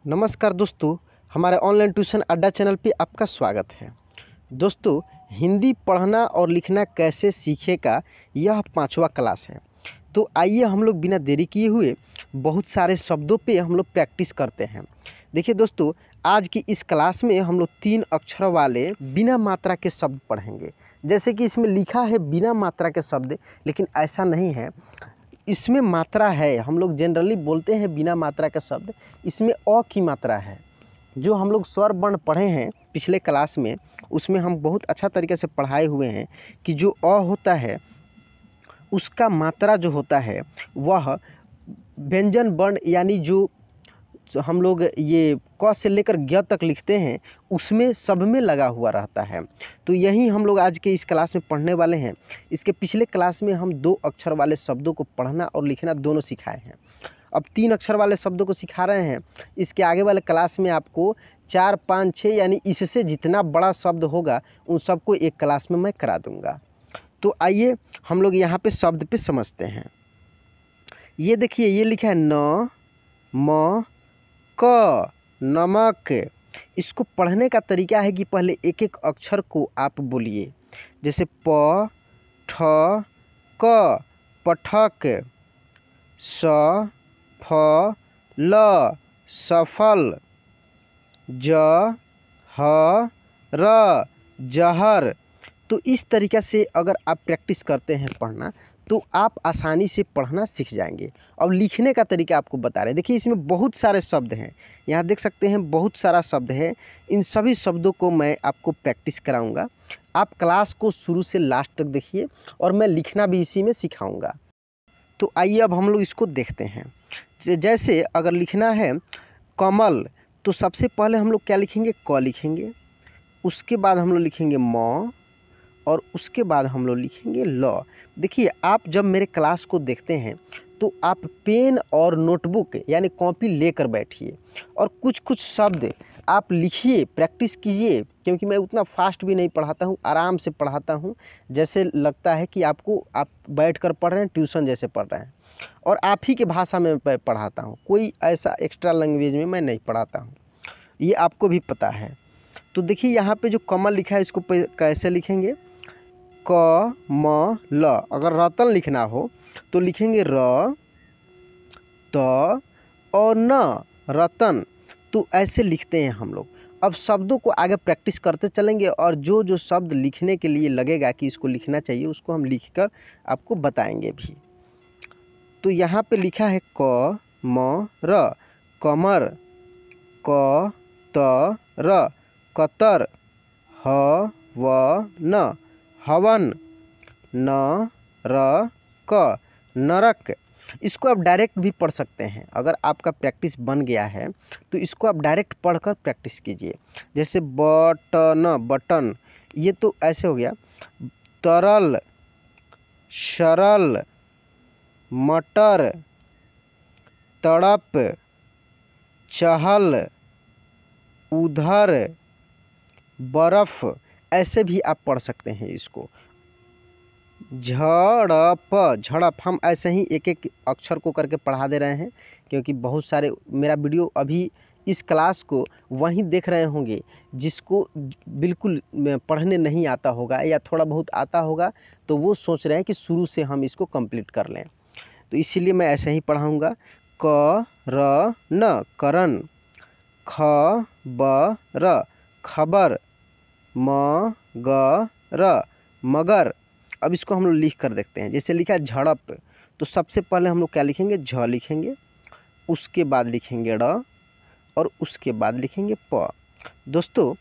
नमस्कार दोस्तों, हमारे ऑनलाइन ट्यूशन अड्डा चैनल पे आपका स्वागत है। दोस्तों, हिंदी पढ़ना और लिखना कैसे सीखे का यह 5वां क्लास है। तो आइए हम लोग बिना देरी किए हुए बहुत सारे शब्दों पे हम लोग प्रैक्टिस करते हैं। देखिए दोस्तों, आज की इस क्लास में हम लोग 3 अक्षर वाले बिना मात्रा के शब्द पढ़ेंगे। जैसे कि इसमें लिखा है बिना मात्रा के शब्द, लेकिन ऐसा नहीं है, इसमें मात्रा है। हम लोग जनरली बोलते हैं बिना मात्रा का शब्द, इसमें अ की मात्रा है। जो हम लोग स्वर वर्ण पढ़े हैं पिछले क्लास में, उसमें हम बहुत अच्छा तरीके से पढ़ाए हुए हैं कि जो अ होता है उसका मात्रा जो होता है वह व्यंजन वर्ण यानी जो हम लोग ये क से लेकर ज्ञ तक लिखते हैं उसमें सब में लगा हुआ रहता है। तो यही हम लोग आज के इस क्लास में पढ़ने वाले हैं। इसके पिछले क्लास में हम 2 अक्षर वाले शब्दों को पढ़ना और लिखना दोनों सिखाए हैं। अब 3 अक्षर वाले शब्दों को सिखा रहे हैं। इसके आगे वाले क्लास में आपको 4, 5, 6 यानी इससे जितना बड़ा शब्द होगा उन सबको एक क्लास में मैं करा दूँगा। तो आइए हम लोग यहाँ पे शब्द पे समझते हैं। ये देखिए, ये लिखा है न म क, नमक। इसको पढ़ने का तरीका है कि पहले एक एक अक्षर को आप बोलिए। जैसे प, ठ, क, पठक, स, फ, ल, सफल, ज, ह, र, जहर। तो इस तरीक़े से अगर आप प्रैक्टिस करते हैं पढ़ना तो आप आसानी से पढ़ना सीख जाएंगे। अब लिखने का तरीका आपको बता रहे हैं। देखिए, इसमें बहुत सारे शब्द हैं, यहाँ देख सकते हैं बहुत सारा शब्द है। इन सभी शब्दों को मैं आपको प्रैक्टिस कराऊंगा। आप क्लास को शुरू से लास्ट तक देखिए और मैं लिखना भी इसी में सिखाऊंगा। तो आइए अब हम लोग इसको देखते हैं। जैसे अगर लिखना है कमल, तो सबसे पहले हम लोग क्या लिखेंगे, क लिखेंगे। उसके बाद हम लोग लिखेंगे म और उसके बाद हम लोग लिखेंगे ल। देखिए, आप जब मेरे क्लास को देखते हैं तो आप पेन और नोटबुक यानी कॉपी लेकर बैठिए और कुछ कुछ शब्द आप लिखिए, प्रैक्टिस कीजिए। क्योंकि मैं उतना फास्ट भी नहीं पढ़ाता हूँ, आराम से पढ़ाता हूँ, जैसे लगता है कि आपको आप बैठकर पढ़ रहे हैं, ट्यूशन जैसे पढ़ रहे हैं। और आप ही के भाषा में पढ़ाता हूँ, कोई ऐसा एक्स्ट्रा लैंग्वेज में मैं नहीं पढ़ाता हूँ, ये आपको भी पता है। तो देखिए, यहाँ पे जो कमल लिखा है इसको कैसे लिखेंगे, क म ल। अगर रतन लिखना हो तो लिखेंगे र, त और न, रतन। तो ऐसे लिखते हैं हम लोग। अब शब्दों को आगे प्रैक्टिस करते चलेंगे और जो जो शब्द लिखने के लिए लगेगा कि इसको लिखना चाहिए उसको हम लिखकर आपको बताएंगे भी। तो यहाँ पे लिखा है क म र, कमर, क त र, कतर, ह व न, हवन, न र क, नरक। इसको आप डायरेक्ट भी पढ़ सकते हैं। अगर आपका प्रैक्टिस बन गया है तो इसको आप डायरेक्ट पढ़कर प्रैक्टिस कीजिए। जैसे बटन, बटन, ये तो ऐसे हो गया। तरल, सरल, मटर, तड़प, चहल, उधर, बर्फ। ऐसे भी आप पढ़ सकते हैं इसको। झड़प, झड़प। हम ऐसे ही एक एक अक्षर को करके पढ़ा दे रहे हैं क्योंकि बहुत सारे मेरा वीडियो अभी इस क्लास को वहीं देख रहे होंगे जिसको बिल्कुल पढ़ने नहीं आता होगा या थोड़ा बहुत आता होगा, तो वो सोच रहे हैं कि शुरू से हम इसको कंप्लीट कर लें। तो इसीलिए मैं ऐसे ही पढ़ाऊँगा। क र न, करन, ख ब र, खबर, म ग र, मगर। अब इसको हम लोग लिख कर देखते हैं। जैसे लिखा है झड़प, तो सबसे पहले हम लोग क्या लिखेंगे, झ लिखेंगे, उसके बाद लिखेंगे ड़ और उसके बाद लिखेंगे प। दोस्तों,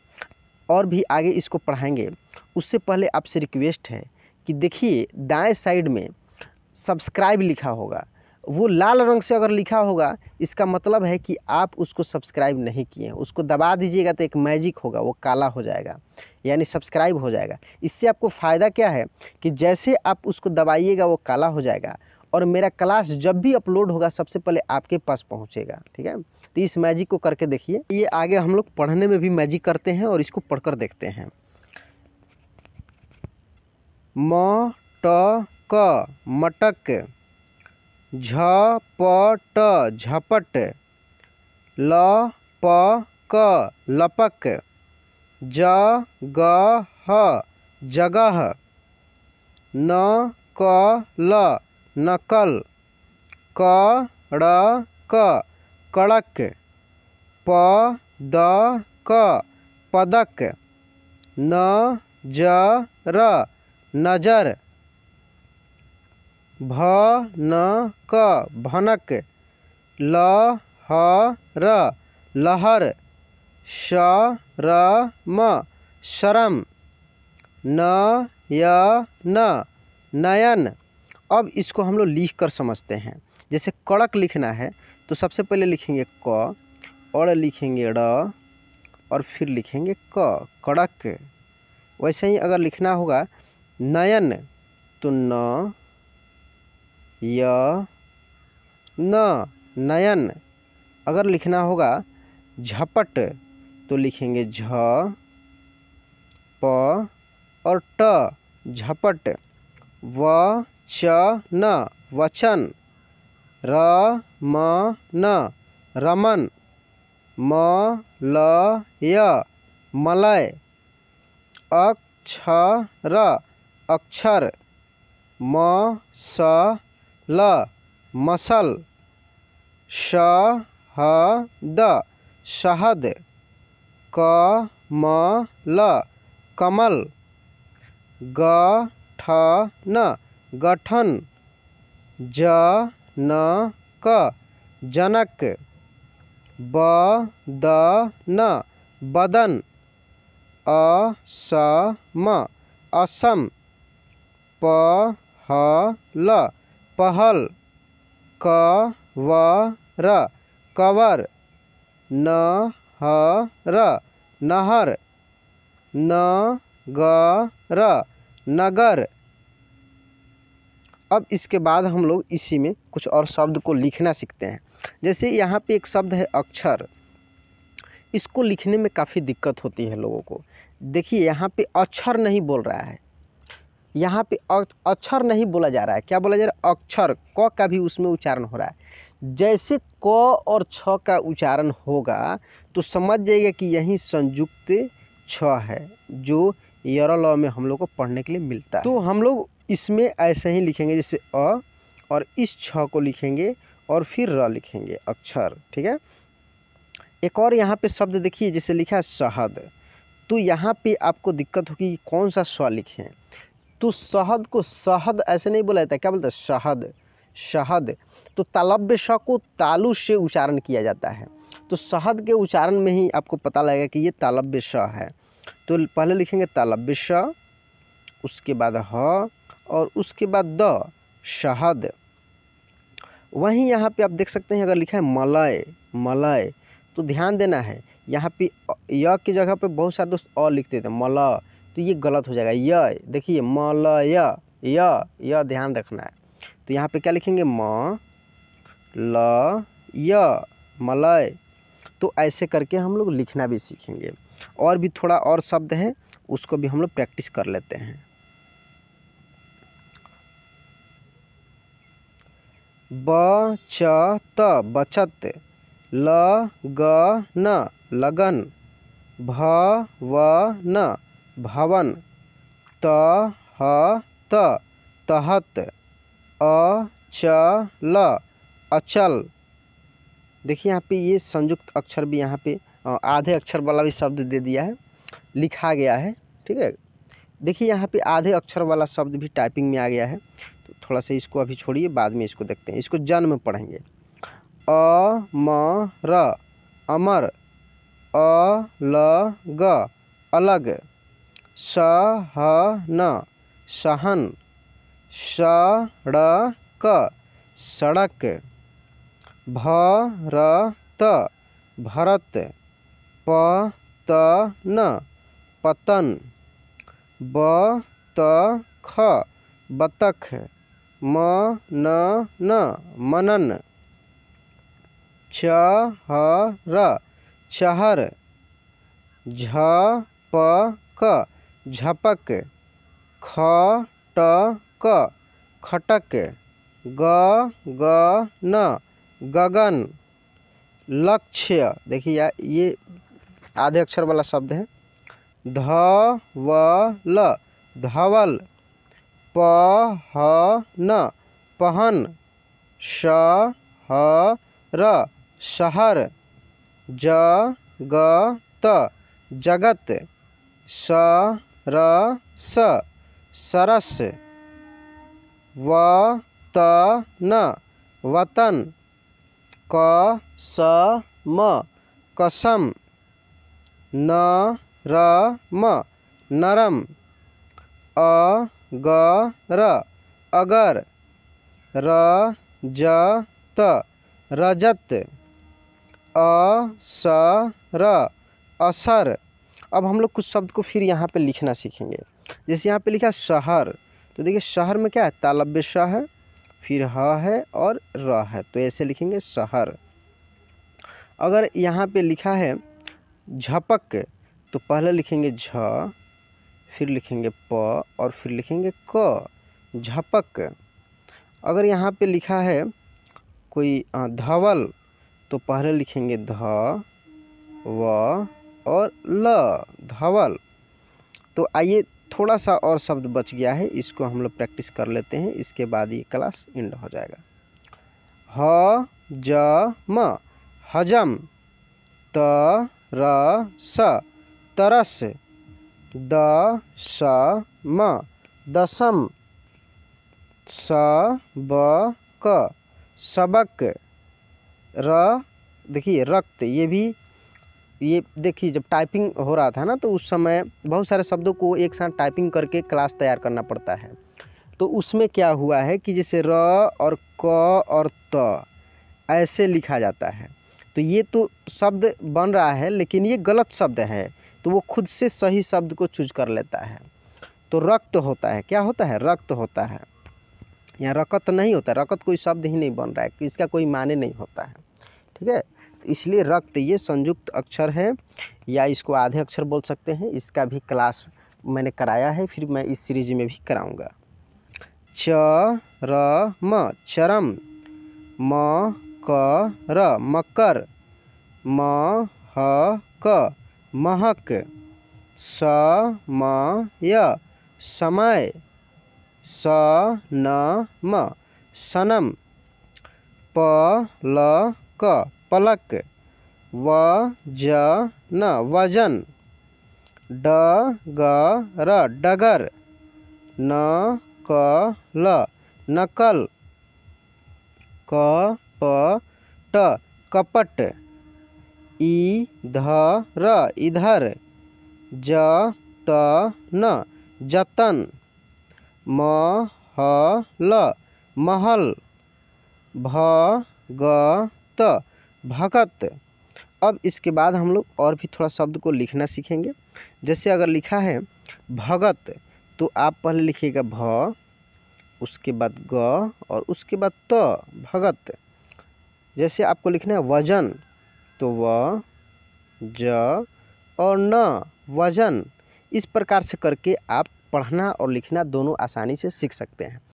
और भी आगे इसको पढ़ाएंगे, उससे पहले आपसे रिक्वेस्ट है कि देखिए दाएं साइड में सब्सक्राइब लिखा होगा, वो लाल रंग से अगर लिखा होगा इसका मतलब है कि आप उसको सब्सक्राइब नहीं किए हैं। उसको दबा दीजिएगा तो एक मैजिक होगा, वो काला हो जाएगा यानी सब्सक्राइब हो जाएगा। इससे आपको फ़ायदा क्या है कि जैसे आप उसको दबाइएगा वो काला हो जाएगा और मेरा क्लास जब भी अपलोड होगा सबसे पहले आपके पास पहुंचेगा। ठीक है, तो इस मैजिक को करके देखिए। ये आगे हम लोग पढ़ने में भी मैजिक करते हैं और इसको पढ़कर देखते हैं। म ट क, मटक, झपट, झपट, प क लपक, ज ग ह जगह, न क ल नकल, क ड़ क कड़क, प द क पदक, न ज र नजर, भ न क भनक, ल ह र लहर, श र म शरम, न य न नयन। अब इसको हम लोग लिख कर समझते हैं। जैसे कड़क लिखना है तो सबसे पहले लिखेंगे क, और लिखेंगे ड़, और फिर लिखेंगे क, कड़क। वैसे ही अगर लिखना होगा नयन तो न य न नयन। अगर लिखना होगा झपट तो लिखेंगे झ प और ट, झपट, व च न वचन, र म न रमन, म ल य मलय, अक्ष र अक्षर, म स ल मसल, श ह द शहद, क म ल कमल, ग ठ न गठन, ज न क जनक, ब द न बदन, अ स म असम, प ह ल पहल, क व र कवर, न ह र नहर, न ग र नगर। अब इसके बाद हम लोग इसी में कुछ और शब्द को लिखना सीखते हैं। जैसे यहाँ पे एक शब्द है अक्षर, इसको लिखने में काफ़ी दिक्कत होती है लोगों को। देखिए यहाँ पे अक्षर नहीं बोल रहा है, यहाँ पे अक्षर नहीं बोला जा रहा है, क्या बोला जा रहा है? अक्षर। क का भी उसमें उच्चारण हो रहा है। जैसे क और छ का उच्चारण होगा तो समझ जाइएगा कि यही संयुक्त छ है, जो यरल में हम लोग को पढ़ने के लिए मिलता है। तो हम लोग इसमें ऐसे ही लिखेंगे, जैसे अ, और इस छ को लिखेंगे और फिर र लिखेंगे, अक्षर। ठीक है। एक और यहाँ पे शब्द देखिए, जैसे लिखा है शहद, तो यहाँ पे आपको दिक्कत होगी कौन सा स्व लिखें। तो शहद को शहद ऐसे नहीं बोला जाता, क्या बोलते हैं? शहद, शहद। तो तालव्य श को तालु से उच्चारण किया जाता है, तो शहद के उच्चारण में ही आपको पता लगेगा कि ये तालव्य श है। तो पहले लिखेंगे तालव्य श, उसके बाद ह, और उसके बाद द, शहद। वहीं यहाँ पे आप देख सकते हैं अगर लिखा है मलय, मलय, तो ध्यान देना है यहाँ पे य की जगह पे बहुत सारे दोस्त अ लिख देते हैं मल, तो ये गलत हो जाएगा। य देखिए मलय, य ध्यान रखना है। तो यहाँ पे क्या लिखेंगे? म ल य, मलय। तो ऐसे करके हम लोग लिखना भी सीखेंगे। और भी थोड़ा और शब्द है, उसको भी हम लोग प्रैक्टिस कर लेते हैं। ब च त बचत, ल ग न लगन, भ व न भवन, त ह त तहत, अ च ल अचल। देखिए यहाँ पे ये संयुक्त अक्षर भी यहाँ पे आधे अक्षर वाला भी शब्द दे दिया है, लिखा गया है। ठीक है। देखिए यहाँ पे आधे अक्षर वाला शब्द भी टाइपिंग में आ गया है। तो थोड़ा सा इसको अभी छोड़िए, बाद में इसको देखते हैं। इसको जन्म में पढ़ेंगे। अ म र अमर, अ ल ग अलग, स ह न सहन, स ड़ क सड़क, भ र त भरत, प त न पतन, ब त ख बतख, म न मनन, छ ह र छहर, झ प क झपक, ख ट क खटक, ग ग न गगन, लक्ष्य, देखिए यार ये आधे अक्षर वाला शब्द है। धवल, धवल। पहन, पहन। शहर, शहर। जगत, जगत। सरस, सरस। वतन, वतन। कसम, कसम। नरम, नरम। अगर, अगर। रजत, रजत। असर, असर। अब हम लोग कुछ शब्द को फिर यहाँ पे लिखना सीखेंगे। जैसे यहाँ पे लिखा शहर, तो देखिए शहर में क्या है, तालव्य श है, फिर ह है और र है, तो ऐसे लिखेंगे शहर। अगर यहाँ पे लिखा है झपक, तो पहले लिखेंगे झ, फिर लिखेंगे प और फिर लिखेंगे क, झपक। अगर यहाँ पे लिखा है कोई धवल, तो पहले लिखेंगे ध, व और ल, धवल। तो आइए थोड़ा सा और शब्द बच गया है, इसको हम लोग प्रैक्टिस कर लेते हैं, इसके बाद ये क्लास एंड हो जाएगा। हजम, हजम। तरस, तरस। दशम, दशम। सबक, सबक। देखिए रक्त, ये भी ये देखिए जब टाइपिंग हो रहा था ना, तो उस समय बहुत सारे शब्दों को एक साथ टाइपिंग करके क्लास तैयार करना पड़ता है। तो उसमें क्या हुआ है कि जैसे र और क और त ऐसे लिखा जाता है, तो ये तो शब्द बन रहा है लेकिन ये गलत शब्द है, तो वो खुद से सही शब्द को चूज कर लेता है। तो रक्त होता है, क्या होता है, रक्त होता है। यहाँ रकत नहीं होता, रकत कोई शब्द ही नहीं बन रहा है, इसका कोई माने नहीं होता है, ठीक है। इसलिए रक्त ये संयुक्त अक्षर है, या इसको आधे अक्षर बोल सकते हैं। इसका भी क्लास मैंने कराया है, फिर मैं इस सीरीज में भी कराऊंगा। चरम, चरम। मकर, मकर। महक, महक। समय, समय। सनम, सनम। पलक, पलक। वजन, वजन। डगर, डगर। नकल, नकल। कपट, कपट। इधर, इधर। जतन, जतन। महल, महल। भगत, भगत। अब इसके बाद हम लोग और भी थोड़ा शब्द को लिखना सीखेंगे। जैसे अगर लिखा है भगत, तो आप पहले लिखिएगा भ, उसके बाद ग और उसके बाद त, भगत। जैसे आपको लिखना है वजन, तो व, ज और न, वजन। इस प्रकार से करके आप पढ़ना और लिखना दोनों आसानी से सीख सकते हैं।